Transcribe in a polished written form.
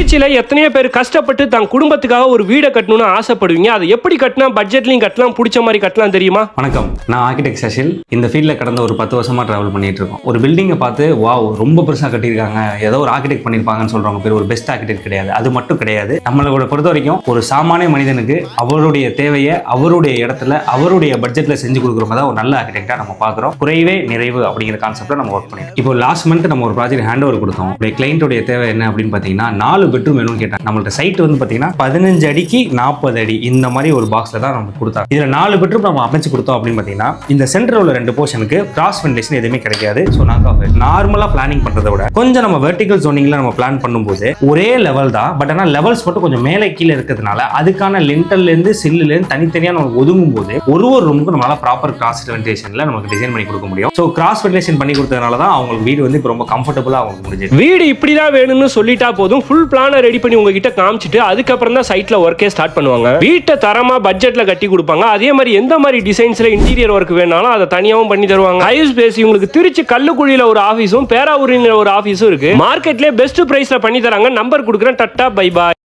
திருச்சியில எத்தனையோ பேர் கஷ்டப்பட்டு தன் குடும்பத்துக்காக ஒரு வீடை கட்டணும்னு ஆசைப்படுவீங்க. அதை எப்படி கட்டினா பட்ஜெட்லையும் கட்டலாம், பிடிச்ச மாதிரி கட்டலாம் தெரியுமா? வணக்கம், நான் ஆர்கிடெக்ட் சஷில். இந்த ஃபீல்டில் கடந்த ஒரு 10 வருஷமாக ட்ராவல் பண்ணிட்டு இருக்கோம். ஒரு பில்டிங்கை பார்த்து வாவ் ரொம்ப பெருசாக கட்டியிருக்காங்க, ஏதோ ஒரு ஆர்கிடெக்ட் பண்ணியிருப்பாங்கன்னு சொல்கிறவங்க பேர் ஒரு பெஸ்ட் ஆர்கிடெக்ட் கிடையாது. அது மட்டும் கிடையாது. நம்மளோட பொறுத்த வரைக்கும் ஒரு சாமானிய மனிதனுக்கு அவருடைய தேவையை அவருடைய இடத்துல அவருடைய பட்ஜெட்டில் செஞ்சு கொடுக்குறவங்க தான் ஒரு நல்ல ஆர்கிடெக்டாக நம்ம பார்க்குறோம். குறைவே நிறைவு அப்படிங்கிற கான்செப்டில் நம்ம ஒர்க் பண்ணிட்டோம். இப்போ லாஸ்ட் மந்த் நம்ம ஒரு ப்ராஜெக்ட் ஹேண்ட் ஓவர் கொடுத்தோம். கிளைண்ட்டோடைய தேவை என்ன அப்படின்னு பார்த்தீங்கன்னா 4 பெட்ரூம் வேணும்னு கேட்டாங்க. நம்மள்ட்ட சைட் வந்து பார்த்தீங்கன்னா 15 அடிக்கு 40 அடி இந்த மாதிரி ஒரு பாக்ஸில் தான் நமக்கு கொடுத்தாங்க. இதில் 4 பெட்ரூம் நம்ம அமைச்சு கொடுத்தோம் அப்படின்னு பார்த்தீங்கன்னா இந்த சென்டரில் உள்ள 2 போர்ஷனுக்கு கிராஸ் வென்டிலேஷன் எதுவுமே கிடைக்காது. ஸோ நார்மலாக பிளானிங் பண்ணுறதை விட கொஞ்சம் நம்ம வெர்டிகல் ஜோனிங்கில் நம்ம பிளான் பண்ணும்போது ஒரே லெவல் தான், பட் ஆனால் லெவல்ஸ் மட்டும் கொஞ்சம் மேலே கீழே இருக்கிறதுனால அதுக்கான லிண்டர்லேருந்து சில்லுலேருந்து தனித்தனியாக நம்ம ஒதுங்கும் போது ஒரு ரூமுக்கும் நம்மளால ப்ராப்பர் கிராஸ் வென்டிலேஷனில் நமக்கு டிசைன் பண்ணி கொடுக்க முடியும். ஸோ கிராஸ் வென்டிலேஷன் பண்ணி கொடுத்ததுனால தான் அவங்களுக்கு வீடு வந்து இப்போ ரொம்ப கம்ஃபர்டபுளாக அவங்க முடிஞ்சது. வீடு இப்படிதான் வேணும்னு சொல்லிட்டா போதும், ஃபுல் பிளானை ரெடி பண்ணி உங்ககிட்ட காமிச்சிட்டு அதுக்கப்புறம் தான் சைட்ல ஒர்க்கே ஸ்டார்ட் பண்ணுவாங்க. வீட்டை தரமா பட்ஜெட்ல கட்டி கொடுப்பாங்க. அதே மாதிரி எந்த மாதிரி டிசைன்ஸ்ல இன்டீரியர் ஒர்க் வேணாலும் அதை தனியாவும் பண்ணி தருவாங்க. ஹைஸ் பேசி உங்களுக்கு திருச்சி கல்லுக்குழியில ஒரு ஆபீஸும் பேராவூரில் ஒரு ஆபீஸும் இருக்கு. மார்க்கெட்லயே பெஸ்ட் பிரைஸ்ல பண்ணி தராங்க. நம்பர் கொடுக்குறேன். Ta-ta bye bye.